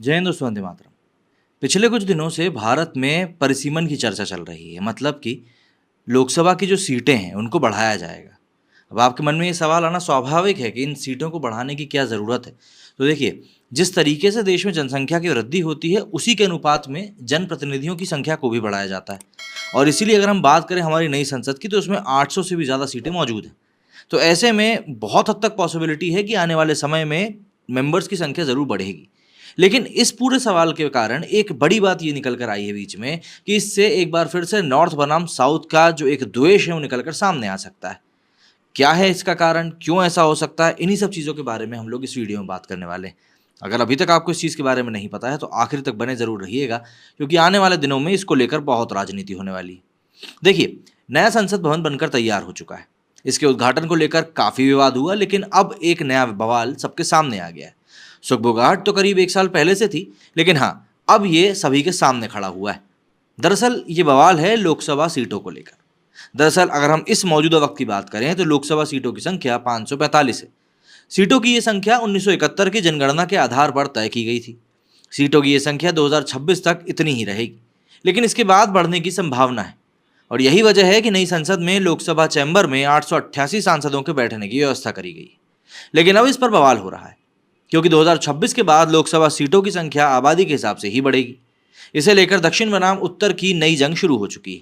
जय हिंद दोस्तों, वंदे मातरम। पिछले कुछ दिनों से भारत में परिसीमन की चर्चा चल रही है। मतलब कि लोकसभा की जो सीटें हैं उनको बढ़ाया जाएगा। अब आपके मन में ये सवाल आना स्वाभाविक है कि इन सीटों को बढ़ाने की क्या ज़रूरत है। तो देखिए, जिस तरीके से देश में जनसंख्या की वृद्धि होती है उसी के अनुपात में जनप्रतिनिधियों की संख्या को भी बढ़ाया जाता है। और इसीलिए अगर हम बात करें हमारी नई संसद की, तो उसमें 800 से भी ज़्यादा सीटें मौजूद हैं। तो ऐसे में बहुत हद तक पॉसिबिलिटी है कि आने वाले समय में मेंबर्स की संख्या ज़रूर बढ़ेगी। लेकिन इस पूरे सवाल के कारण एक बड़ी बात ये निकल कर आई है बीच में कि इससे एक बार फिर से नॉर्थ बनाम साउथ का जो एक द्वेष है वो निकल कर सामने आ सकता है। क्या है इसका कारण, क्यों ऐसा हो सकता है, इन्हीं सब चीज़ों के बारे में हम लोग इस वीडियो में बात करने वाले हैं। अगर अभी तक आपको इस चीज़ के बारे में नहीं पता है तो आखिर तक बने ज़रूर रहिएगा, क्योंकि आने वाले दिनों में इसको लेकर बहुत राजनीति होने वाली है। देखिए, नया संसद भवन बनकर तैयार हो चुका है। इसके उद्घाटन को लेकर काफ़ी विवाद हुआ, लेकिन अब एक नया बवाल सबके सामने आ गया है। सुगबुगाहट तो करीब 1 साल पहले से थी, लेकिन हाँ, अब ये सभी के सामने खड़ा हुआ है। दरअसल ये बवाल है लोकसभा सीटों को लेकर। दरअसल अगर हम इस मौजूदा वक्त की बात करें तो लोकसभा सीटों की संख्या 545 है। सीटों की ये संख्या 1971 की जनगणना के आधार पर तय की गई थी। सीटों की ये संख्या 2026 तक इतनी ही रहेगी, लेकिन इसके बाद बढ़ने की संभावना है। और यही वजह है कि नई संसद में लोकसभा चैम्बर में 888 सांसदों के बैठने की व्यवस्था करी गई। लेकिन अब इस पर बवाल हो रहा है, क्योंकि 2026 के बाद लोकसभा सीटों की संख्या आबादी के हिसाब से ही बढ़ेगी। इसे लेकर दक्षिण बनाम उत्तर की नई जंग शुरू हो चुकी है।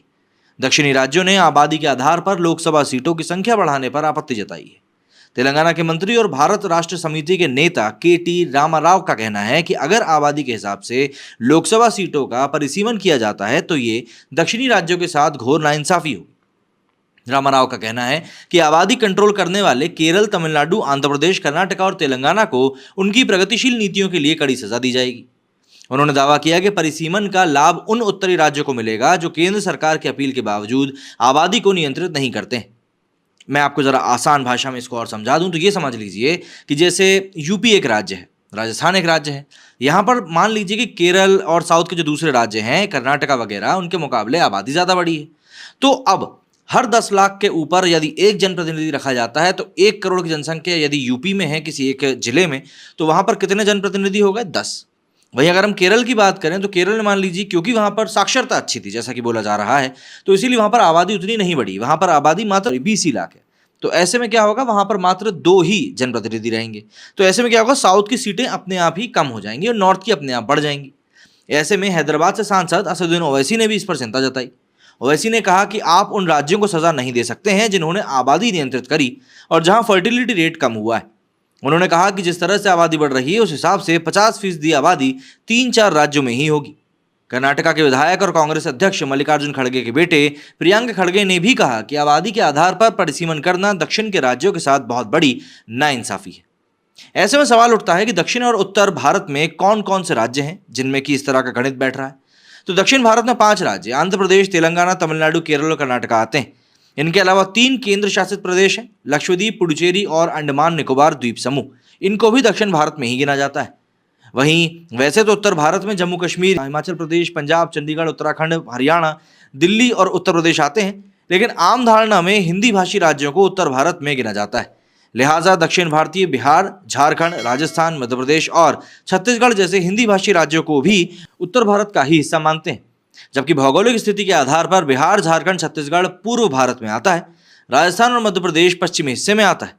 दक्षिणी राज्यों ने आबादी के आधार पर लोकसभा सीटों की संख्या बढ़ाने पर आपत्ति जताई है। तेलंगाना के मंत्री और भारत राष्ट्र समिति के नेता के.टी. रामाराव का कहना है कि अगर आबादी के हिसाब से लोकसभा सीटों का परिसीमन किया जाता है तो ये दक्षिणी राज्यों के साथ घोर नाइंसाफी होगी। रामाराव का कहना है कि आबादी कंट्रोल करने वाले केरल, तमिलनाडु, आंध्र प्रदेश, कर्नाटक और तेलंगाना को उनकी प्रगतिशील नीतियों के लिए कड़ी सजा दी जाएगी। उन्होंने दावा किया कि परिसीमन का लाभ उन उत्तरी राज्यों को मिलेगा जो केंद्र सरकार की अपील के बावजूद आबादी को नियंत्रित नहीं करते हैं। मैं आपको जरा आसान भाषा में इसको और समझा दूं तो ये समझ लीजिए कि जैसे यूपी एक राज्य है, राजस्थान एक राज्य है। यहाँ पर मान लीजिए कि केरल और साउथ के जो दूसरे राज्य हैं, कर्नाटका वगैरह, उनके मुकाबले आबादी ज़्यादा बड़ी है। तो अब हर 10 लाख के ऊपर यदि एक जनप्रतिनिधि रखा जाता है तो 1 करोड़ की जनसंख्या यदि यूपी में है किसी एक जिले में, तो वहाँ पर कितने जनप्रतिनिधि हो गए? 10। वहीं अगर हम केरल की बात करें तो केरल में मान लीजिए, क्योंकि वहाँ पर साक्षरता अच्छी थी जैसा कि बोला जा रहा है, तो इसीलिए वहाँ पर आबादी उतनी नहीं बढ़ी। वहाँ पर आबादी मात्र 20 ही लाख है। तो ऐसे में क्या होगा, वहाँ पर मात्र 2 ही जनप्रतिनिधि रहेंगे। तो ऐसे में क्या होगा, साउथ की सीटें अपने आप ही कम हो जाएंगी और नॉर्थ की अपने आप बढ़ जाएंगी। ऐसे में हैदराबाद से सांसद असदुद्दीन ओवैसी ने भी इस पर चिंता जताई। ओवैसी ने कहा कि आप उन राज्यों को सजा नहीं दे सकते हैं जिन्होंने आबादी नियंत्रित करी और जहां फर्टिलिटी रेट कम हुआ है। उन्होंने कहा कि जिस तरह से आबादी बढ़ रही है उस हिसाब से 50% आबादी 3-4 राज्यों में ही होगी। कर्नाटका के विधायक और कांग्रेस अध्यक्ष मल्लिकार्जुन खड़गे के बेटे प्रियंक खड़गे ने भी कहा कि आबादी के आधार पर परिसीमन करना दक्षिण के राज्यों के साथ बहुत बड़ी नाइंसाफी है। ऐसे में सवाल उठता है कि दक्षिण और उत्तर भारत में कौन कौन से राज्य हैं जिनमें कि इस तरह का गणित बैठ रहा है। तो दक्षिण भारत में 5 राज्य, आंध्र प्रदेश, तेलंगाना, तमिलनाडु, केरल और कर्नाटका आते हैं। इनके अलावा 3 केंद्र शासित प्रदेश हैं, लक्षद्वीप, पुडुचेरी और अंडमान निकोबार द्वीप समूह। इनको भी दक्षिण भारत में ही गिना जाता है। वहीं वैसे तो उत्तर भारत में जम्मू कश्मीर, हिमाचल प्रदेश, पंजाब, चंडीगढ़, उत्तराखंड, हरियाणा, दिल्ली और उत्तर प्रदेश आते हैं, लेकिन आम धारणा में हिंदी भाषी राज्यों को उत्तर भारत में गिना जाता है। लिहाजा दक्षिण भारतीय बिहार, झारखंड, राजस्थान, मध्य प्रदेश और छत्तीसगढ़ जैसे हिंदी भाषी राज्यों को भी उत्तर भारत का ही हिस्सा मानते हैं। जबकि भौगोलिक स्थिति के आधार पर बिहार, झारखंड, छत्तीसगढ़ पूर्व भारत में आता है, राजस्थान और मध्य प्रदेश पश्चिमी हिस्से में आता है।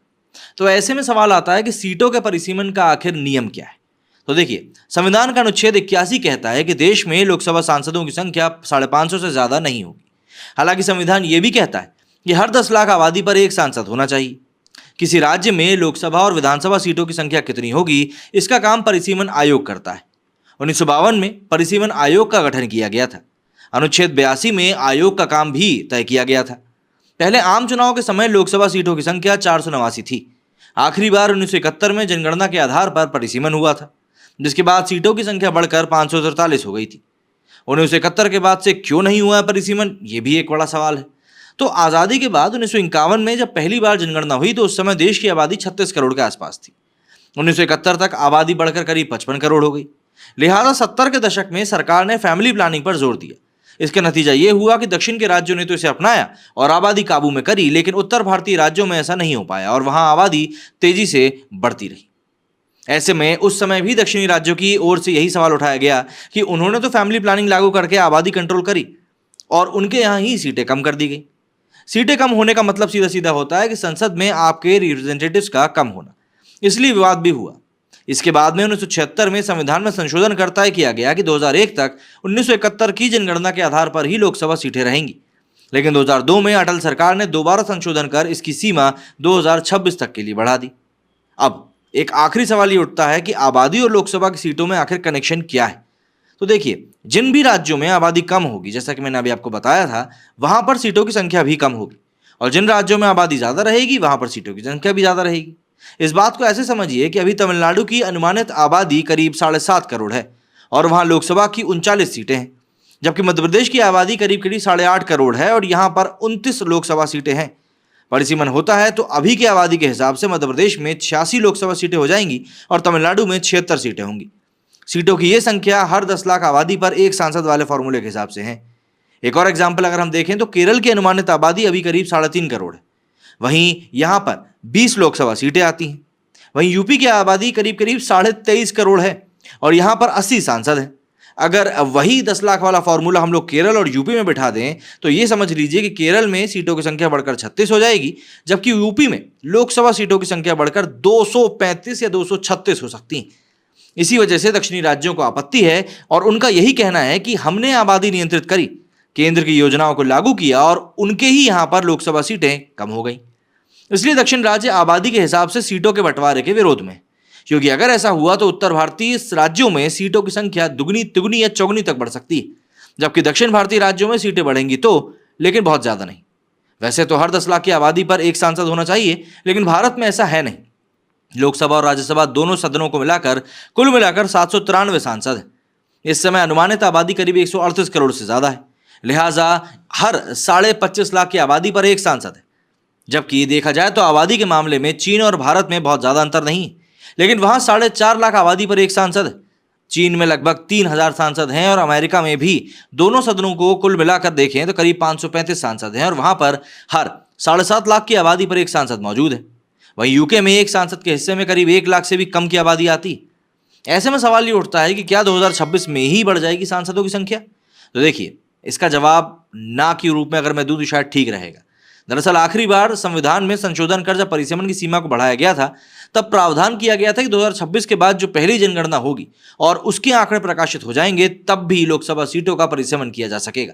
तो ऐसे में सवाल आता है कि सीटों के परिसीमन का आखिर नियम क्या है। तो देखिए, संविधान का अनुच्छेद 81 कहता है कि देश में लोकसभा सांसदों की संख्या 550 से ज्यादा नहीं होगी। हालांकि संविधान यह भी कहता है कि हर 10 लाख आबादी पर एक सांसद होना चाहिए। किसी राज्य में लोकसभा और विधानसभा सीटों की संख्या कितनी होगी, इसका काम परिसीमन आयोग करता है। 1952 में परिसीमन आयोग का गठन किया गया था। अनुच्छेद 82 में आयोग का काम भी तय किया गया था। पहले आम चुनाव के समय लोकसभा सीटों की संख्या 489 थी। आखिरी बार 1971 में जनगणना के आधार पर परिसीमन हुआ था, जिसके बाद सीटों की संख्या बढ़कर 543 हो गई थी। 1971 के बाद से क्यों नहीं हुआ परिसीमन, ये भी एक बड़ा सवाल है। तो आज़ादी के बाद 1951 में जब पहली बार जनगणना हुई तो उस समय देश की आबादी 36 करोड़ के आसपास थी। 1971 तक आबादी बढ़कर करीब 55 करोड़ हो गई। लिहाजा 70 के दशक में सरकार ने फैमिली प्लानिंग पर जोर दिया। इसका नतीजा ये हुआ कि दक्षिण के राज्यों ने तो इसे अपनाया और आबादी काबू में करी, लेकिन उत्तर भारतीय राज्यों में ऐसा नहीं हो पाया और वहां आबादी तेजी से बढ़ती रही। ऐसे में उस समय भी दक्षिणी राज्यों की ओर से यही सवाल उठाया गया कि उन्होंने तो फैमिली प्लानिंग लागू करके आबादी कंट्रोल करी और उनके यहाँ ही सीटें कम कर दी गई। सीटें कम होने का मतलब सीधा सीधा होता है कि संसद में आपके रिप्रेजेंटेटिव्स का कम होना, इसलिए विवाद भी हुआ। इसके बाद में 1976 में संविधान में संशोधन कर तय किया गया कि 2001 तक 1971 की जनगणना के आधार पर ही लोकसभा सीटें रहेंगी। लेकिन 2002 में अटल सरकार ने दोबारा संशोधन कर इसकी सीमा 2026 तक के लिए बढ़ा दी। अब एक आखिरी सवाल ये उठता है कि आबादी और लोकसभा की सीटों में आखिर कनेक्शन क्या है। तो देखिए, जिन भी राज्यों में आबादी कम होगी, जैसा कि मैंने अभी आपको बताया था, वहां पर सीटों की संख्या भी कम होगी, और जिन राज्यों में आबादी ज्यादा रहेगी वहां पर सीटों की संख्या भी ज्यादा रहेगी। इस बात को ऐसे समझिए कि अभी तमिलनाडु की अनुमानित आबादी करीब 7.5 करोड़ है और वहां लोकसभा की 39 सीटें हैं, जबकि मध्य प्रदेश की आबादी करीब करीब 8.5 करोड़ है और यहां पर 29 लोकसभा सीटें हैं। परिसीमन होता है तो अभी की आबादी के हिसाब से मध्य प्रदेश में 86 लोकसभा सीटें हो जाएंगी और तमिलनाडु में 76 सीटें होंगी। सीटों की यह संख्या हर 10 लाख आबादी पर एक सांसद वाले फॉर्मूले के हिसाब से है। एक और एग्जाम्पल अगर हम देखें तो केरल की अनुमानित आबादी अभी करीब 3.5 करोड़ है, वहीं यहां पर 20 लोकसभा सीटें आती हैं। वहीं यूपी की आबादी करीब करीब 23.5 करोड़ है और यहां पर 80 सांसद हैं। अगर वही 10 लाख वाला फॉर्मूला हम लोग केरल और यूपी में बिठा दें तो ये समझ लीजिए कि केरल में सीटों की संख्या बढ़कर 36 हो जाएगी, जबकि यूपी में लोकसभा सीटों की संख्या बढ़कर 235 या 236 हो सकती है। इसी वजह से दक्षिणी राज्यों को आपत्ति है और उनका यही कहना है कि हमने आबादी नियंत्रित करी, केंद्र की योजनाओं को लागू किया और उनके ही यहां पर लोकसभा सीटें कम हो गई। इसलिए दक्षिण राज्य आबादी के हिसाब से सीटों के बंटवारे के विरोध में, क्योंकि अगर ऐसा हुआ तो उत्तर भारतीय राज्यों में सीटों की संख्या दुगनी तिगुनी या चौगुनी तक बढ़ सकती है, जबकि दक्षिण भारतीय राज्यों में सीटें बढ़ेंगी तो, लेकिन बहुत ज्यादा नहीं। वैसे तो हर 10 लाख की आबादी पर एक सांसद होना चाहिए, लेकिन भारत में ऐसा है नहीं। लोकसभा और राज्यसभा दोनों सदनों को मिलाकर कुल मिलाकर 793 सांसद हैं। इस समय अनुमानित आबादी करीब 138 करोड़ से ज्यादा है, लिहाजा हर 25.5 लाख की आबादी पर एक सांसद है। जबकि देखा जाए तो आबादी के मामले में चीन और भारत में बहुत ज्यादा अंतर नहीं है, लेकिन वहां 4.5 लाख आबादी पर एक सांसद है। चीन में लगभग 3000 सांसद हैं और अमेरिका में भी दोनों सदनों को कुल मिलाकर देखें तो करीब 535 सांसद हैं और वहां पर हर 7.5 लाख की आबादी पर एक सांसद मौजूद है। वहीं यूके में एक सांसद के हिस्से में करीब 1 लाख से भी कम की आबादी आती। ऐसे में सवाल ये उठता है कि क्या 2026 में ही बढ़ जाएगी सांसदों की संख्या? तो देखिए, इसका जवाब ना के रूप में अगर मैं दूं तो शायद ठीक रहेगा। दरअसल आखिरी बार संविधान में संशोधन कर जब परिसीमन की सीमा को बढ़ाया गया था, तब प्रावधान किया गया था कि 2026 के बाद जो पहली जनगणना होगी और उसके आंकड़े प्रकाशित हो जाएंगे, तब भी लोकसभा सीटों का परिसीमन किया जा सकेगा।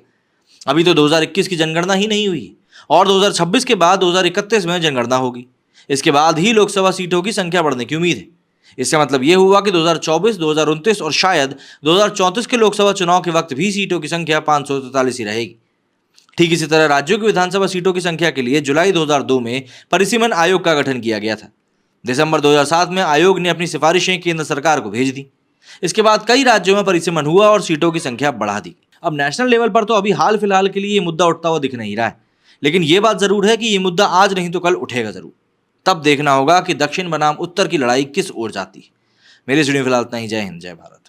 अभी तो 2021 की जनगणना ही नहीं हुई और 2026 के बाद 2031 में जनगणना होगी। इसके बाद ही लोकसभा सीटों की संख्या बढ़ने की उम्मीद है। इसका मतलब यह हुआ कि 2024, 2029 और शायद 2034 के लोकसभा चुनाव के वक्त भी सीटों की संख्या 543 ही रहेगी। ठीक इसी तरह राज्यों की विधानसभा सीटों की संख्या के लिए जुलाई 2002 में परिसीमन आयोग का गठन किया गया था। दिसंबर 2007 में आयोग ने अपनी सिफारिशें केंद्र सरकार को भेज दी। इसके बाद कई राज्यों में परिसीमन हुआ और सीटों की संख्या बढ़ा दी। अब नेशनल लेवल पर तो अभी हाल फिलहाल के लिए ये मुद्दा उठता हुआ दिख नहीं रहा है, लेकिन ये बात जरूर है कि ये मुद्दा आज नहीं तो कल उठेगा जरूर। तब देखना होगा कि दक्षिण बनाम उत्तर की लड़ाई किस ओर जाती है। मेरे स्टूडियो फिलहाल इतना ही। जय हिंद, जय भारत।